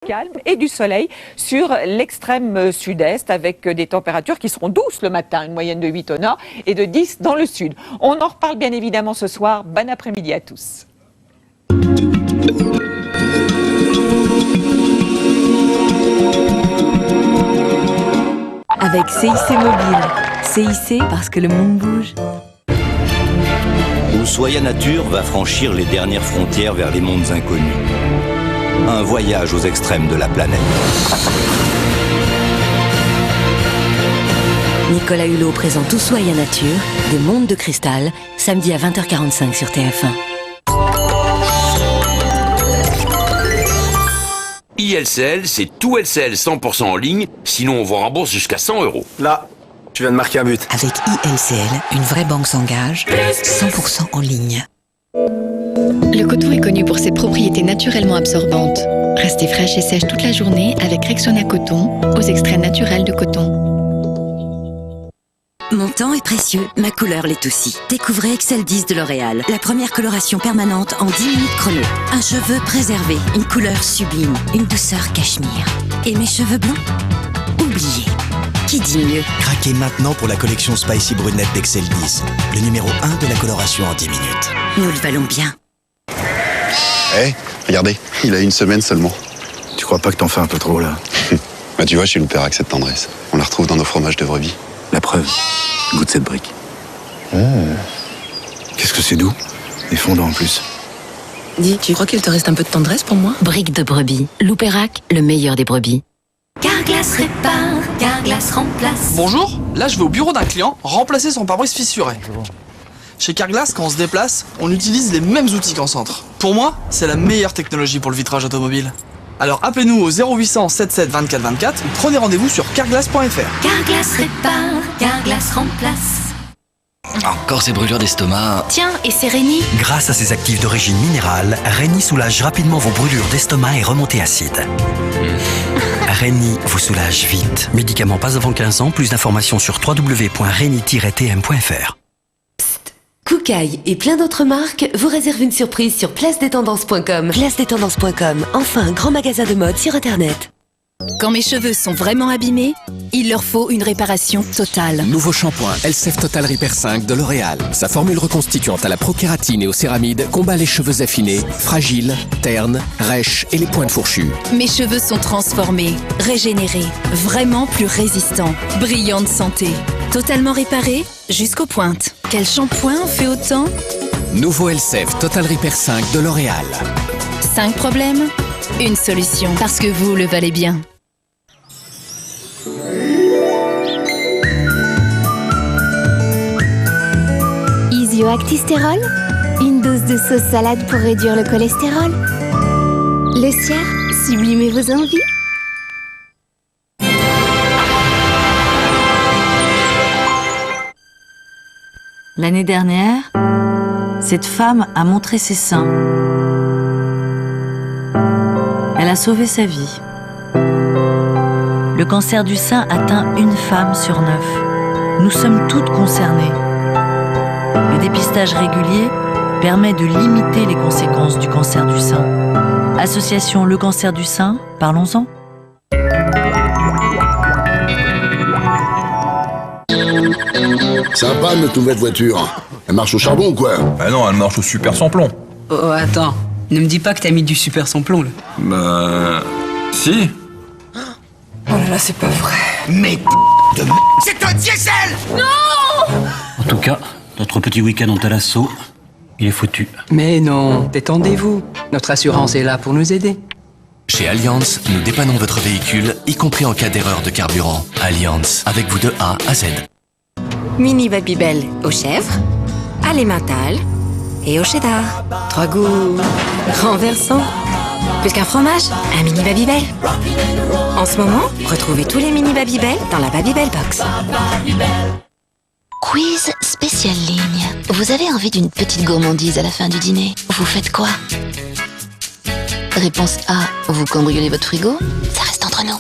calme et du soleil sur l'extrême sud-est avec des températures qui seront douces le matin, une moyenne de 8 au nord et de 10 dans le sud. On en reparle bien évidemment ce soir. Bon après-midi à tous. Avec CIC Mobile. CIC parce que le monde bouge. Ushuaïa Nature va franchir les dernières frontières vers les mondes inconnus. Un voyage aux extrêmes de la planète. Nicolas Hulot présente Ushuaïa Nature, des mondes de cristal, samedi à 20h45 sur TF1. ILCL, c'est tout LCL 100% en ligne, sinon on vous rembourse jusqu'à 100 €. Là, tu viens de marquer un but. Avec ILCL, une vraie banque s'engage, 100% en ligne. Le coton est connu pour ses propriétés naturellement absorbantes. Restez fraîche et sèche toute la journée avec Rexona Coton, aux extraits naturels de coton. Mon temps est précieux, ma couleur l'est aussi. Découvrez Excel 10 de L'Oréal, la première coloration permanente en 10 minutes chrono. Un cheveu préservé, une couleur sublime, une douceur cachemire. Et mes cheveux blancs? Oubliez. Qui dit mieux? Craquez maintenant pour la collection Spicy Brunette d'Excel 10, le numéro 1 de la coloration en 10 minutes. Nous le valons bien. Regardez, il a 1 semaine seulement. Tu crois pas que t'en fais un peu trop, là? Bah tu vois, chez Louperrac, cette tendresse. On la retrouve dans nos fromages de brebis. La preuve, goûte cette brique. Qu'est-ce que c'est doux? Et fondant en plus. Dis, tu crois qu'il te reste un peu de tendresse pour moi? Brique de brebis. Louperrac, le meilleur des brebis. Carglass répare, Carglass remplace. Bonjour, là je vais au bureau d'un client remplacer son pare-brise fissuré. Chez Carglass, quand on se déplace, on utilise les mêmes outils qu'en centre. Pour moi, c'est la meilleure technologie pour le vitrage automobile. Alors appelez-nous au 0800 77 24 24 ou prenez rendez-vous sur carglass.fr. Carglass répare, Carglass remplace. Encore ces brûlures d'estomac. Tiens, et c'est Réni. Grâce à ses actifs d'origine minérale, Réni soulage rapidement vos brûlures d'estomac et remontées acides. Réni vous soulage vite. Médicament pas avant 15 ans, plus d'informations sur www.reni-tm.fr. Koukaï et plein d'autres marques vous réservent une surprise sur placedettendances.com. Placedettendances.com, enfin un grand magasin de mode sur Internet. Quand mes cheveux sont vraiment abîmés, il leur faut une réparation totale. Nouveau shampoing Elseve Total Repair 5 de L'Oréal. Sa formule reconstituante à la prokératine et aux céramides combat les cheveux affinés, fragiles, ternes, rêches et les pointes fourchues. Mes cheveux sont transformés, régénérés, vraiment plus résistants, brillants de santé. Totalement réparés jusqu'aux pointes. Quel shampoing en fait autant? Nouveau Elseve Total Repair 5 de L'Oréal. 5 problèmes? Une solution, parce que vous le valez bien. Isio Actystérol, une dose de sauce salade pour réduire le cholestérol. Le Sierre, sublimez vos envies. L'année dernière, cette femme a montré ses seins. Elle a sauvé sa vie. Le cancer du sein atteint 1 femme sur 9. Nous sommes toutes concernées. Le dépistage régulier permet de limiter les conséquences du cancer du sein. Association Le Cancer du Sein, parlons-en. Sympa notre nouvelle voiture. Elle marche au charbon ou quoi? Bah non, elle marche au super sans plomb. Oh, attends. Ne me dis pas que t'as mis du super sans plomb, là. Bah... si. Oh là là, c'est pas vrai. Mais c'est un diesel! Non! En tout cas, notre petit week-end en Talasso, il est foutu. Mais non, détendez-vous. Notre assurance est là pour nous aider. Chez Allianz, nous dépannons votre véhicule, y compris en cas d'erreur de carburant. Allianz, avec vous de A à Z. Mini Babybel aux chèvres, à l'emmental et au cheddar. 3 goûts renversants. Plus qu'un fromage, un mini Babybel. En ce moment, retrouvez tous les mini Babybel dans la Babybel Box. Quiz spécial ligne. Vous avez envie d'une petite gourmandise à la fin du dîner? Vous faites quoi? Réponse A, vous cambriolez votre frigo? Ça reste entre nous.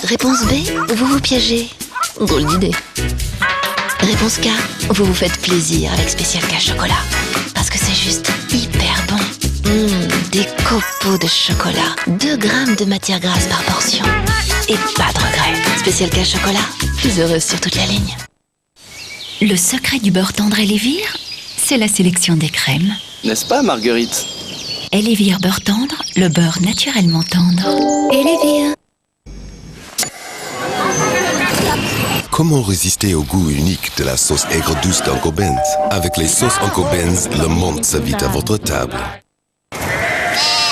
Réponse B, vous vous piégez? Drôle d'idée. Réponse K, vous vous faites plaisir avec Spécial K chocolat. Parce que c'est juste hyper bon. Des copeaux de chocolat. 2 grammes de matière grasse par portion. Et pas de regret. Spécial cas chocolat. Plus heureuse sur toute la ligne. Le secret du beurre tendre Elevir, c'est la sélection des crèmes. N'est-ce pas, Marguerite? Elevir beurre tendre, le beurre naturellement tendre. Elevir. Comment résister au goût unique de la sauce aigre douce d'Uncle Ben's? Avec les sauces Uncle Ben's, le monde s'invite à votre table.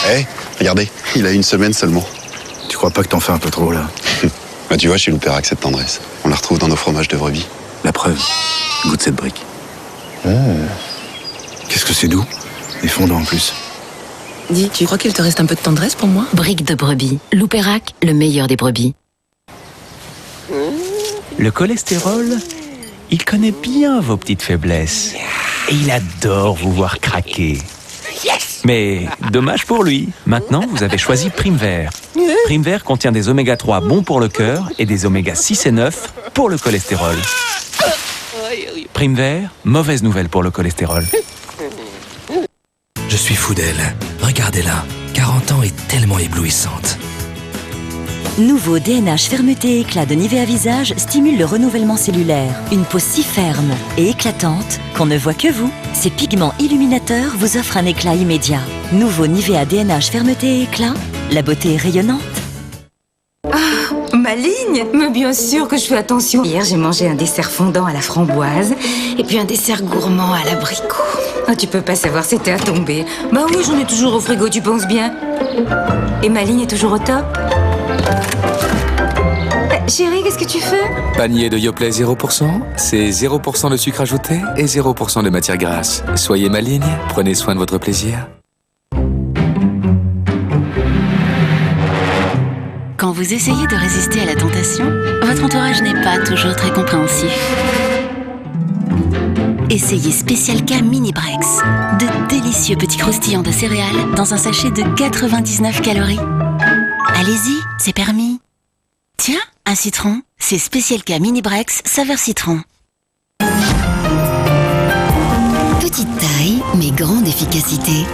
Hé, regardez, il a 1 semaine seulement. Tu crois pas que t'en fais un peu trop, là? Bah tu vois, chez Louper avec cette tendresse. On la retrouve dans nos fromages de brebis. La preuve, goûte cette brique. Qu'est-ce que c'est doux? Et fondant en plus. Dis, tu crois qu'il te reste un peu de tendresse pour moi? Brique de brebis. Loupérac, le meilleur des brebis. Le cholestérol, il connaît bien vos petites faiblesses. Et il adore vous voir craquer. Mais dommage pour lui. Maintenant, vous avez choisi Prime Vert. Prime Vert contient des oméga 3 bons pour le cœur et des oméga 6 et 9 pour le cholestérol. Prime Vert, mauvaise nouvelle pour le cholestérol. Je suis fou d'elle. Regardez-la. 40 ans et tellement éblouissante. Nouveau DNH fermeté et éclat de Nivea Visage stimule le renouvellement cellulaire. Une peau si ferme et éclatante qu'on ne voit que vous. Ces pigments illuminateurs vous offrent un éclat immédiat. Nouveau Nivea DNH fermeté et éclat, la beauté est rayonnante. Ma ligne? Mais bien sûr que je fais attention. Hier, j'ai mangé un dessert fondant à la framboise et puis un dessert gourmand à l'abricot. Ah, tu peux pas savoir, c'était à tomber. Bah oui, j'en ai toujours au frigo, tu penses bien. Et ma ligne est toujours au top. Chérie, qu'est-ce que tu fais? Panier de Yoplait 0%, c'est 0% de sucre ajouté et 0% de matière grasse. Soyez maligne, prenez soin de votre plaisir. Quand vous essayez de résister à la tentation, votre entourage n'est pas toujours très compréhensif. Essayez Spécial K Mini Brex, de délicieux petits croustillants de céréales dans un sachet de 99 calories. Allez-y, c'est permis. Tiens, un citron, c'est Spécial K Mini Brex saveur citron. Petite taille, mais grande efficacité.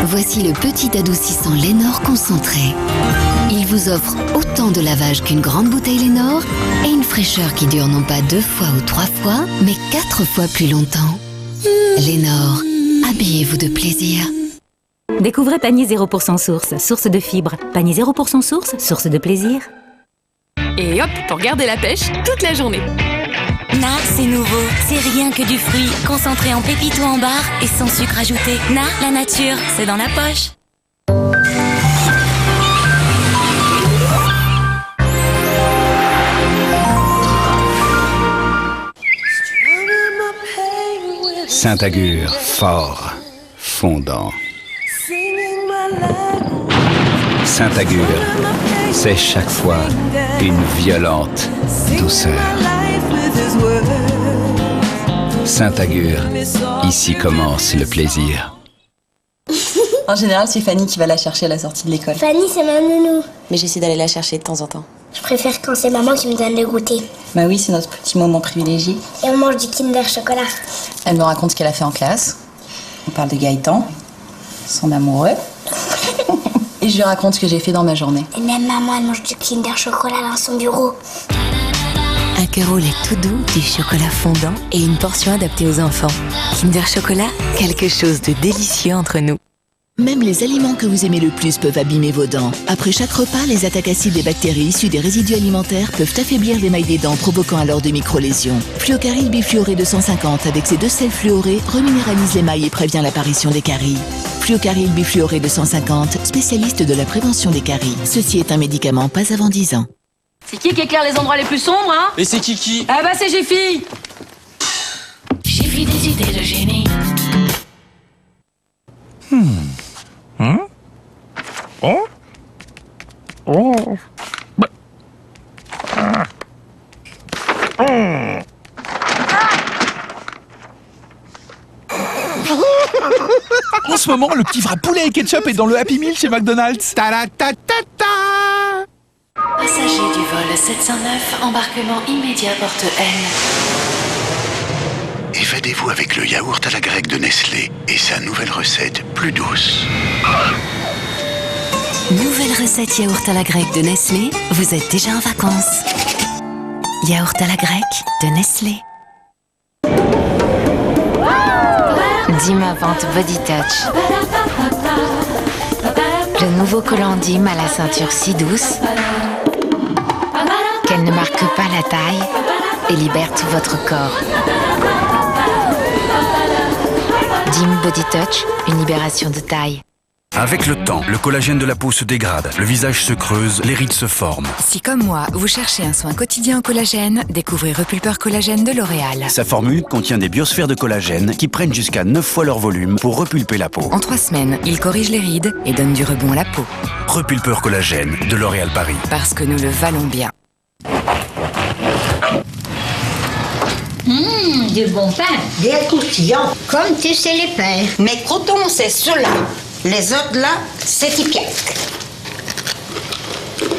Voici le petit adoucissant Lénor concentré. Il vous offre autant de lavage qu'une grande bouteille Lénor et une fraîcheur qui dure non pas 2 fois ou 3 fois, mais 4 fois plus longtemps. Lénor, habillez-vous de plaisir. Découvrez Panier 0% source, source de fibres. Panier 0% source, source de plaisir. Et hop, pour garder la pêche toute la journée. Na, c'est nouveau. C'est rien que du fruit, concentré en pépites ou en barre et sans sucre ajouté. Na, la nature, c'est dans la poche. Saint-Agur, fort, fondant. Saint-Agur, c'est chaque fois une violente douceur. Saint-Agur, ici commence le plaisir. En général, c'est Fanny qui va la chercher à la sortie de l'école. Fanny, c'est ma nounou. Mais j'essaie d'aller la chercher de temps en temps. Je préfère quand c'est maman qui me donne le goûter. Bah oui, c'est notre petit moment privilégié. Et on mange du Kinder Chocolat. Elle me raconte ce qu'elle a fait en classe. On parle de Gaëtan, son amoureux. Et je lui raconte ce que j'ai fait dans ma journée. Et même maman, elle mange du Kinder Chocolat dans son bureau. Un cœur au lait tout doux, du chocolat fondant et une portion adaptée aux enfants. Kinder Chocolat, quelque chose de délicieux entre nous. Même les aliments que vous aimez le plus peuvent abîmer vos dents. Après chaque repas, les attaques acides des bactéries issues des résidus alimentaires peuvent affaiblir l'émail des dents, provoquant alors des micro-lésions. Fluocaryl bifluoré 250 avec ses 2 sels fluorés reminéralise l'émail et prévient l'apparition des caries. Fluocaryl bifluoré 250, spécialiste de la prévention des caries. Ceci est un médicament pas avant 10 ans. C'est qui éclaire les endroits les plus sombres, hein? Et c'est Kiki. Ah bah c'est Jiffy. Jiffy des idées de génie. En ce moment, le petit wrap poulet et ketchup est dans le Happy Meal chez McDonald's. Ta-da-ta-ta-ta. Passagers du vol 709, embarquement immédiat porte N. Évadez-vous avec le yaourt à la grecque de Nestlé et sa nouvelle recette plus douce. Nouvelle recette yaourt à la grecque de Nestlé, vous êtes déjà en vacances. Yaourt à la grecque de Nestlé. Dim invente Body Touch. Le nouveau collant Dim à la ceinture si douce qu'elle ne marque pas la taille et libère tout votre corps. Dim Body Touch, une libération de taille. Avec le temps, le collagène de la peau se dégrade, le visage se creuse, les rides se forment. Si comme moi, vous cherchez un soin quotidien en collagène, découvrez Repulper Collagène de L'Oréal. Sa formule contient des biosphères de collagène qui prennent jusqu'à 9 fois leur volume pour repulper la peau. En 3 semaines, il corrige les rides et donne du rebond à la peau. Repulper Collagène de L'Oréal Paris. Parce que nous le valons bien. Du bon pain, des croustillants, comme tu sais les faire. Mes croutons, c'est ceux-là. Les autres là, c'est Tipiac.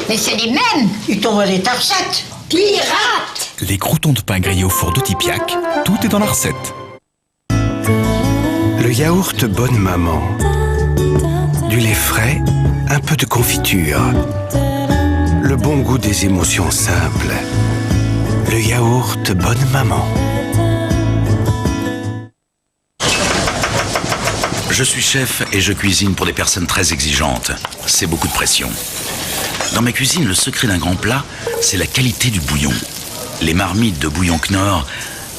Mais c'est les mêmes. Ils t'envoient des tarchettes. Pirates. Les croûtons de pain grillés au four de Tipiac, tout est dans la recette. Le yaourt Bonne Maman. Du lait frais, un peu de confiture. Le bon goût des émotions simples. Le yaourt Bonne Maman. Je suis chef et je cuisine pour des personnes très exigeantes. C'est beaucoup de pression. Dans ma cuisine, le secret d'un grand plat, c'est la qualité du bouillon. Les marmites de bouillon Knorr,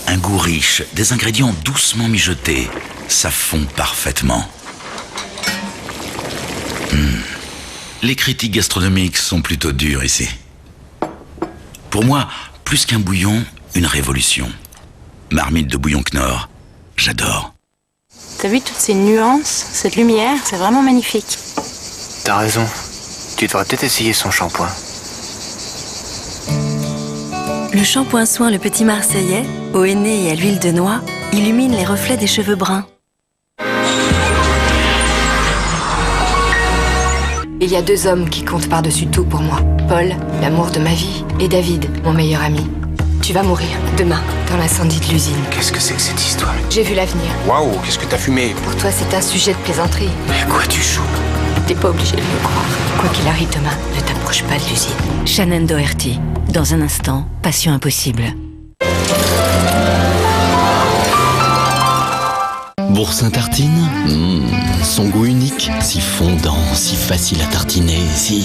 un goût riche, des ingrédients doucement mijotés, ça fond parfaitement. Les critiques gastronomiques sont plutôt dures ici. Pour moi, plus qu'un bouillon, une révolution. Marmite de bouillon Knorr, j'adore. T'as vu toutes ces nuances, cette lumière, c'est vraiment magnifique. T'as raison. Tu devrais peut-être essayer son shampoing. Le shampoing soin Le Petit Marseillais, au henné et à l'huile de noix, illumine les reflets des cheveux bruns. Il y a 2 hommes qui comptent par-dessus tout pour moi. Paul, l'amour de ma vie, et David, mon meilleur ami. Tu vas mourir, demain, dans l'incendie de l'usine. Qu'est-ce que c'est que cette histoire? J'ai vu l'avenir. Waouh, qu'est-ce que t'as fumé? Pour toi, c'est un sujet de plaisanterie. Mais à quoi tu joues? T'es pas obligé de me croire. Quoi qu'il arrive demain, ne t'approche pas de l'usine. Shannon Doherty. Dans un instant, Passion impossible. Boursin tartine, son goût unique, si fondant, si facile à tartiner, si...